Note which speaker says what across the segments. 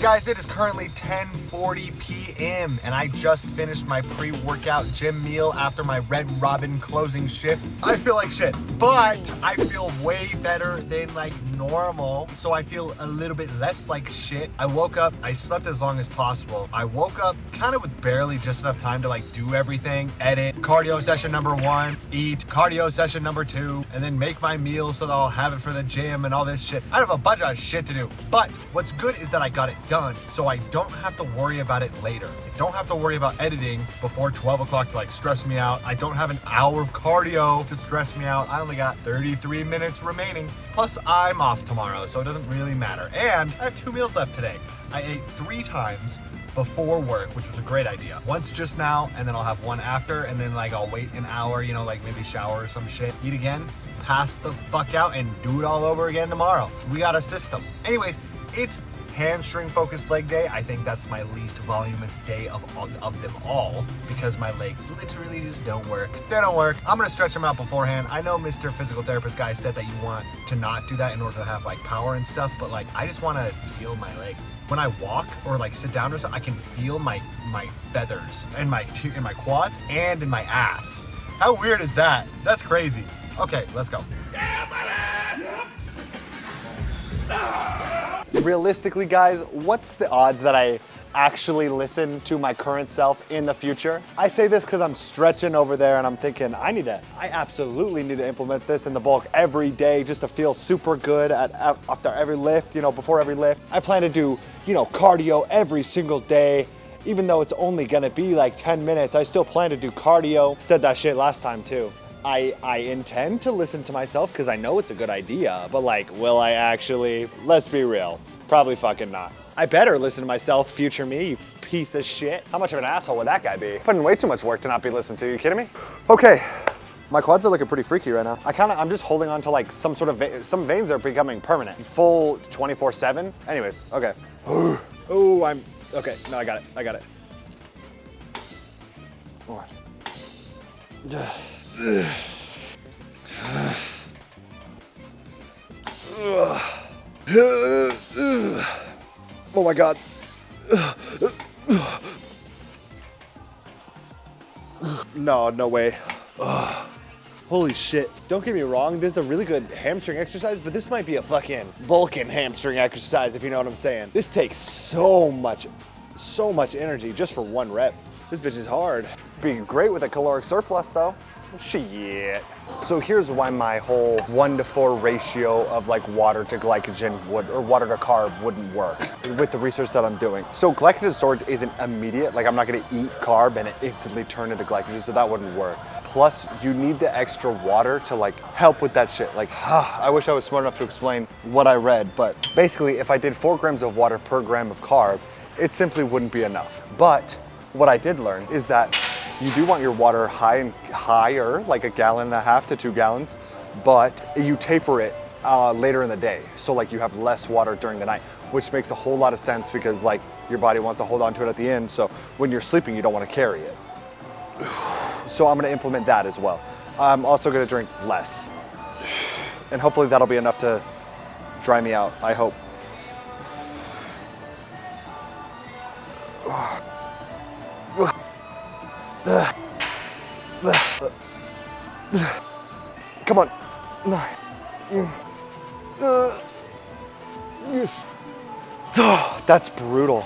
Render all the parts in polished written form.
Speaker 1: guys, it is currently 10:40 p.m. and I just finished my pre-workout gym meal after my Red Robin closing shift. I feel like shit, but I feel way better than like normal, so I feel a little bit less like shit. I woke up, I slept as long as possible. I woke up kind of with barely just enough time to like do everything, edit, cardio session number 1, eat, cardio session number 2, and then make my meal so that I'll have it for the gym and all this shit. I have a bunch of shit to do, but what's good is that I got it done, so I don't have to worry about it later. I don't have to worry about editing before 12 o'clock to like stress me out. I don't have an hour of cardio to stress me out. I only got 33 minutes remaining. Plus I'm off tomorrow, so it doesn't really matter. And I have 2 meals left today. I ate 3 times before work, which was a great idea. Once just now, and then I'll have 1 after, and then like I'll wait an hour, you know, like maybe shower or some shit, eat again, pass the fuck out, and do it all over again tomorrow. We got a system. Anyways, it's hamstring focused leg day. I think that's my least voluminous day of them all because my legs literally just don't work. They don't work. I'm gonna stretch them out beforehand. I know Mr. Physical Therapist guy said that you want to not do that in order to have like power and stuff, but like I just want to feel my legs. When I walk or like sit down or something, I can feel my feathers in my quads and in my ass. How weird is that? That's crazy. Okay, let's go. Realistically, guys, what's the odds that I actually listen to my current self in the future? I say this because I'm stretching over there and I'm thinking I absolutely need to implement this in the bulk every day just to feel super good after every lift, you know, before every lift. I plan to do, you know, cardio every single day. Even though it's only gonna be like 10 minutes, I still plan to do cardio. Said that shit last time too. I intend to listen to myself because I know it's a good idea, but like, will I actually? Let's be real, probably fucking not. I better listen to myself, future me, you piece of shit. How much of an asshole would that guy be? Putting way too much work to not be listened to, you kidding me? Okay, my quads are looking pretty freaky right now. I'm just holding on to like some sort of, some veins are becoming permanent. Full 24/7. Anyways, okay. Oh, okay, no, I got it. Hold on. Oh my God. No way. Holy shit. Don't get me wrong, this is a really good hamstring exercise, but this might be a fucking bulking hamstring exercise, if you know what I'm saying. This takes so much energy just for 1 rep. This bitch is hard. Being great with a caloric surplus though. Shit. So here's why my whole 1-to-4 ratio of like water to glycogen or water to carb wouldn't work with the research that I'm doing. So glycogen storage isn't immediate. Like I'm not gonna eat carb and it instantly turn into glycogen, so that wouldn't work. Plus you need the extra water to like help with that shit. Like, I wish I was smart enough to explain what I read, but basically if I did 4 grams of water per gram of carb, it simply wouldn't be enough. But what I did learn is that you do want your water higher, like 1.5 gallons to 2 gallons, but you taper it later in the day. So like you have less water during the night, which makes a whole lot of sense because like your body wants to hold on to it at the end. So when you're sleeping, you don't want to carry it. So I'm gonna implement that as well. I'm also gonna drink less. And hopefully that'll be enough to dry me out, I hope. Come on. That's brutal.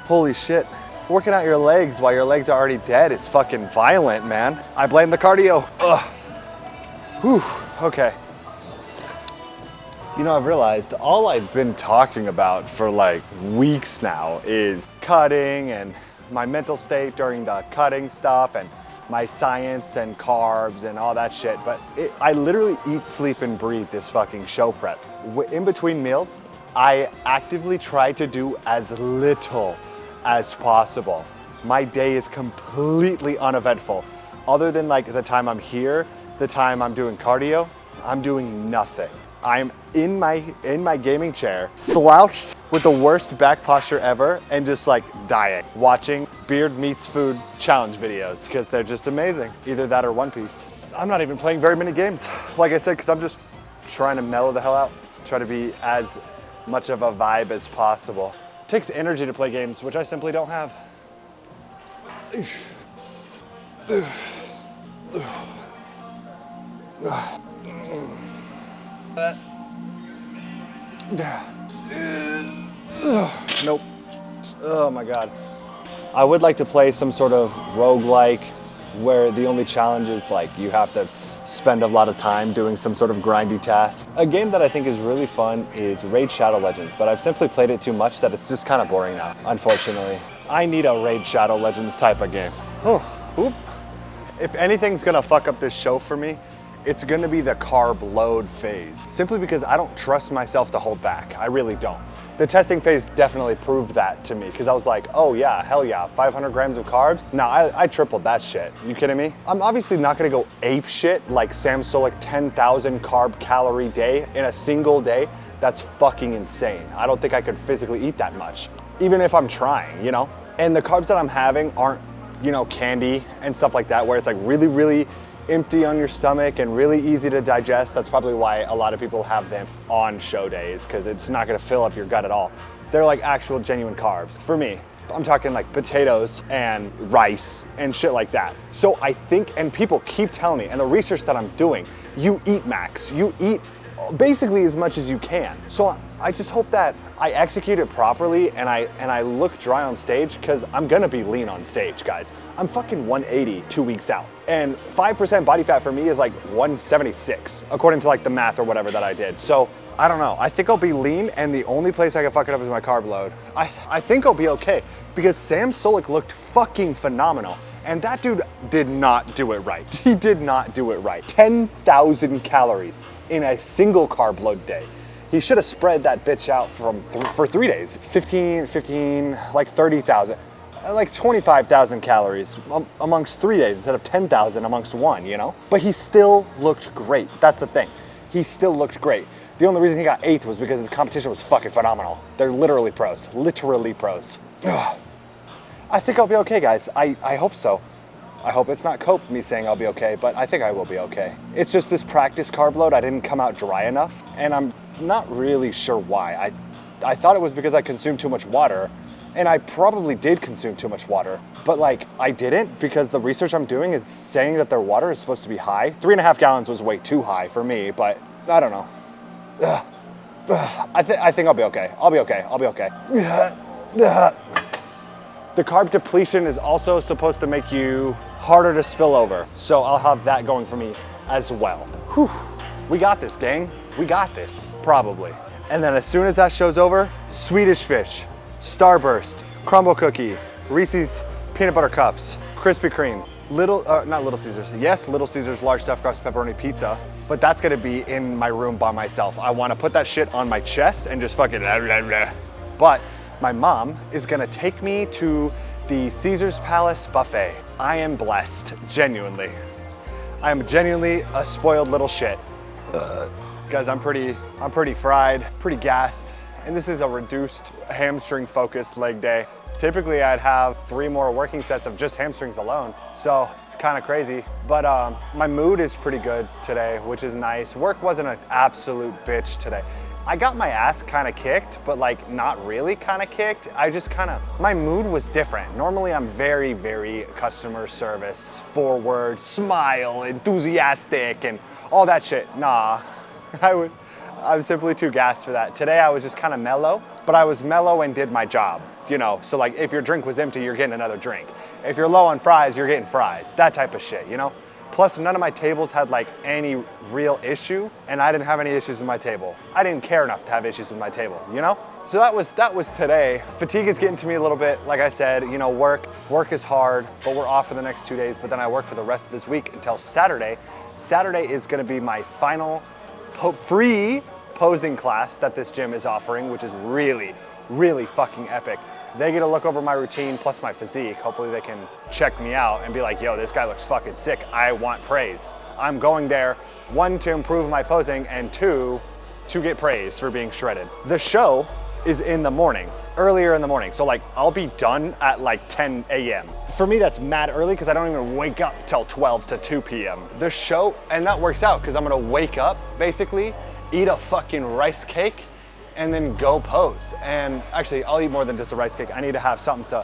Speaker 1: Holy shit. Working out your legs while your legs are already dead is fucking violent, man. I blame the cardio. Whew, okay. You know, I've realized all I've been talking about for like weeks now is cutting and my mental state during the cutting stuff and my science and carbs and all that shit, but I literally eat, sleep, and breathe this fucking show prep. In between meals, I actively try to do as little as possible. My day is completely uneventful. Other than like the time I'm here, the time I'm doing cardio, I'm doing nothing. I'm in my gaming chair, slouched with the worst back posture ever, and just like dying, watching Beard Meets Food challenge videos because they're just amazing. Either that or One Piece. I'm not even playing very many games, like I said, because I'm just trying to mellow the hell out, try to be as much of a vibe as possible.
Speaker 2: takes energy to play games, which I simply don't have. Nope. Oh my God. I would like to play some sort of roguelike where the only challenge is like you have to spend a lot of time doing some sort of grindy task. A game that I think is really fun is Raid Shadow Legends, but I've simply played it too much that it's just kind of boring now, unfortunately. I need a Raid Shadow Legends type of game. Oh, oop. If anything's gonna fuck up this show for me, it's gonna be the carb load phase. Simply because I don't trust myself to hold back. I really don't. The testing phase definitely proved that to me because I was like, oh yeah, hell yeah, 500 grams of carbs? Nah, I tripled that shit. You kidding me? I'm obviously not gonna go ape shit like Sam Sulek 10,000 carb calorie day in a single day. That's fucking insane. I don't think I could physically eat that much, even if I'm trying, you know? And the carbs that I'm having aren't, you know, candy and stuff like that, where it's like really, really empty on your stomach and really easy to digest. That's probably why a lot of people have them on show days, because it's not gonna fill up your gut at all. They're like actual genuine carbs. For me, I'm talking like potatoes and rice and shit like that. So I think, and people keep telling me, and the research that I'm doing, you eat max, you eat basically as much as you can. So I just hope that I execute it properly and I look dry on stage, because I'm gonna be lean on stage, guys. I'm fucking 180 2 weeks out. And 5% body fat for me is like 176, according to like the math or whatever that I did. So I don't know, I think I'll be lean, and the only place I can fuck it up is my carb load. I think I'll be okay, because Sam Sulek looked fucking phenomenal. And that dude did not do it right. He did not do it right. 10,000 calories in a single carb load day. He should have spread that bitch out for 3 days. 15, like 30,000, like 25,000 calories amongst 3 days instead of 10,000 amongst one, you know? But he still looked great. That's the thing. He still looked great. The only reason he got 8th was because his competition was fucking phenomenal. They're literally pros, literally pros. Ugh. I think I'll be okay, guys. I hope so. I hope it's not cope me saying I'll be okay, but I think I will be okay. It's just this practice carb load, I didn't come out dry enough, and I'm not really sure why. I thought it was because I consumed too much water, and I probably did consume too much water, but like I didn't, because the research I'm doing is saying that their water is supposed to be high. 3.5 gallons was way too high for me, but I don't know. Ugh. I think I'll be okay. I'll be okay. I'll be okay. The carb depletion is also supposed to make you harder to spill over. So I'll have that going for me as well. Whew. We got this, gang. We got this, probably. And then as soon as that show's over, Swedish Fish, Starburst, Crumble Cookie, Reese's Peanut Butter Cups, Krispy Kreme, not Little Caesars. Yes, Little Caesars large stuffed crust pepperoni pizza, but that's gonna be in my room by myself. I wanna put that shit on my chest and just fucking blah, blah, blah. But my mom is gonna take me to the Caesar's Palace buffet. I am blessed, genuinely. I am genuinely a spoiled little shit. Guys, I'm pretty fried, pretty gassed, and this is a reduced hamstring focused leg day. Typically I'd have 3 more working sets of just hamstrings alone, so it's kind of crazy. But my mood is pretty good today, which is nice. Work wasn't an absolute bitch today. I got my ass kind of kicked, but like not really kind of kicked. My mood was different. Normally I'm very, very customer service forward, smile, enthusiastic, and all that shit. Nah, I'm simply too gassed for that. Today I was just kind of mellow, but I was mellow and did my job, you know? So like if your drink was empty, you're getting another drink. If you're low on fries, you're getting fries, that type of shit, you know? Plus none of my tables had like any real issue, and I didn't have any issues with my table. I didn't care enough to have issues with my table, you know? So that was today. Fatigue is getting to me a little bit. Like I said, you know, work is hard, but we're off for the next 2 days, but then I work for the rest of this week until Saturday. Saturday is gonna be my final free posing class that this gym is offering, which is really, really fucking epic. They get to look over my routine plus my physique. Hopefully they can check me out and be like, yo, this guy looks fucking sick. I want praise. I'm going there, 1, to improve my posing, and 2, to get praise for being shredded. The show is in the morning, earlier in the morning. So like I'll be done at like 10 a.m. For me, that's mad early because I don't even wake up till 12 to 2 p.m. The show, and that works out because I'm gonna wake up, basically, eat a fucking rice cake, and then go pose. And actually, I'll eat more than just a rice cake. I need to have something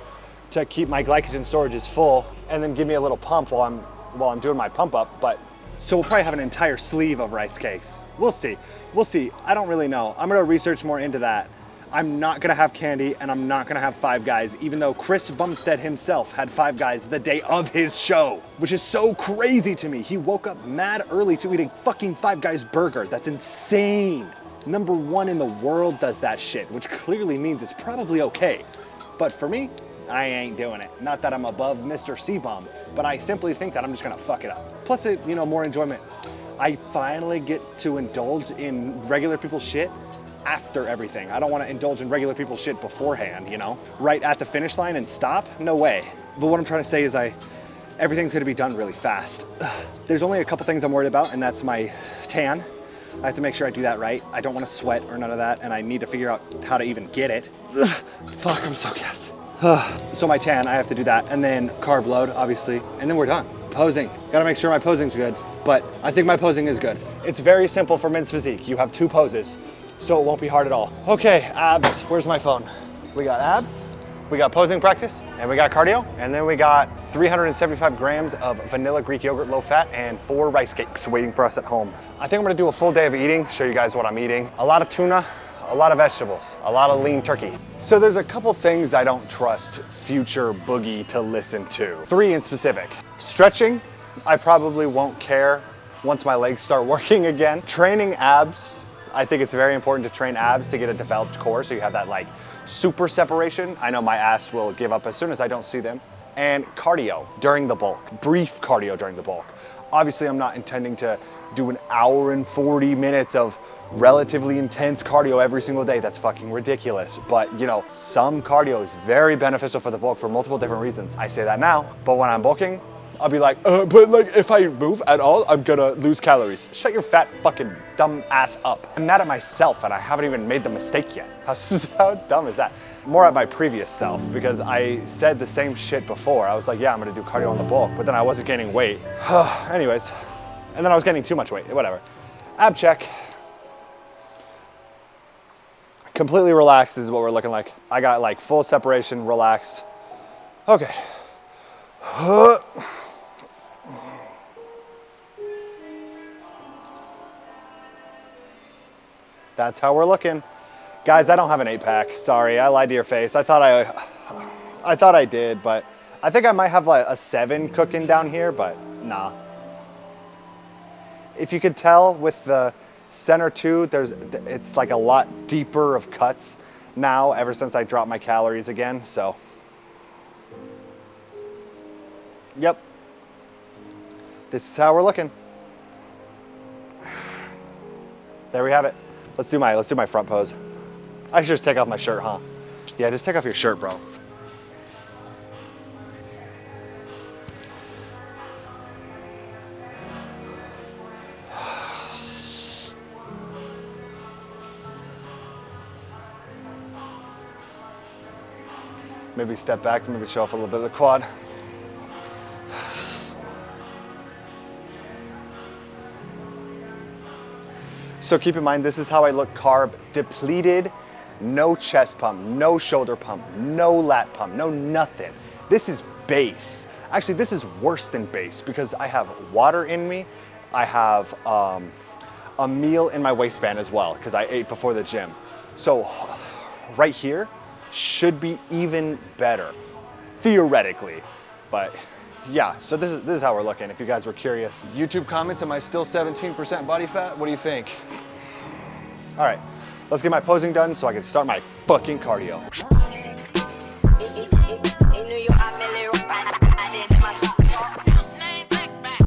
Speaker 2: to keep my glycogen storages full, and then give me a little pump while I'm doing my pump up. But so we'll probably have an entire sleeve of rice cakes. We'll see. We'll see. I don't really know. I'm gonna research more into that. I'm not gonna have candy, and I'm not gonna have Five Guys, even though Chris Bumstead himself had Five Guys the day of his show, which is so crazy to me. He woke up mad early to eat a fucking Five Guys burger. That's insane. #1 in the world does that shit, which clearly means it's probably okay. But for me, I ain't doing it. Not that I'm above Mr. C-Bomb, but I simply think that I'm just gonna fuck it up. Plus, more enjoyment. I finally get to indulge in regular people's shit after everything. I don't want to indulge in regular people's shit beforehand, right at the finish line and stop. No way. But what I'm trying to say is everything's gonna be done really fast. There's only a couple things I'm worried about, and that's my tan. I have to make sure I do that right. I don't want to sweat or none of that, and I need to figure out how to even get it. Fuck, I'm so gassed. So my tan, I have to do that, and then carb load, obviously, and then we're done. Posing, gotta make sure my posing's good, but I think my posing is good. It's very simple for men's physique. You have 2 poses, so it won't be hard at all. Okay, abs, where's my phone? We got abs, we got posing practice, and we got cardio, and then we got 375 grams of vanilla Greek yogurt, low fat, and 4 rice cakes waiting for us at home. I think I'm gonna do a full day of eating, show you guys what I'm eating. A lot of tuna, a lot of vegetables, a lot of lean turkey. So there's a couple things I don't trust future Boogie to listen to. 3 in specific. Stretching, I probably won't care once my legs start working again. Training abs, I think it's very important to train abs to get a developed core so you have that super separation. I know my ass will give up as soon as I don't see them. And cardio during the bulk, brief cardio during the bulk. Obviously, I'm not intending to do an hour and 40 minutes of relatively intense cardio every single day. That's fucking ridiculous. But some cardio is very beneficial for the bulk for multiple different reasons. I say that now, but when I'm bulking, I'll be like, but if I move at all, I'm gonna lose calories. Shut your fat fucking dumb ass up. I'm mad at myself and I haven't even made the mistake yet. How dumb is that? More at my previous self, because I said the same shit before. I was like, yeah, I'm gonna do cardio on the bulk, but then I wasn't gaining weight. Anyways, and then I was getting too much weight, whatever. Ab check. Completely relaxed is what we're looking like. I got full separation, relaxed. Okay. That's how we're looking. Guys, I don't have an 8-pack. Sorry, I lied to your face. I thought I did, but I think I might have a 7 cooking down here, but nah. If you could tell with the center 2, it's a lot deeper of cuts now ever since I dropped my calories again, so. Yep. This is how we're looking. There we have it. Let's do my front pose. I should just take off my shirt, huh? Yeah, just take off your shirt, bro. Maybe step back, maybe show off a little bit of the quad. So keep in mind, this is how I look carb depleted, no chest pump, no shoulder pump, no lat pump, no nothing. This is base. Actually, this is worse than base because I have water in me. I have a meal in my waistband as well because I ate before the gym. So right here should be even better, theoretically, but yeah, so this is how we're looking, if you guys were curious. YouTube comments, am I still 17% body fat? What do you think? All right, let's get my posing done so I can start my fucking cardio.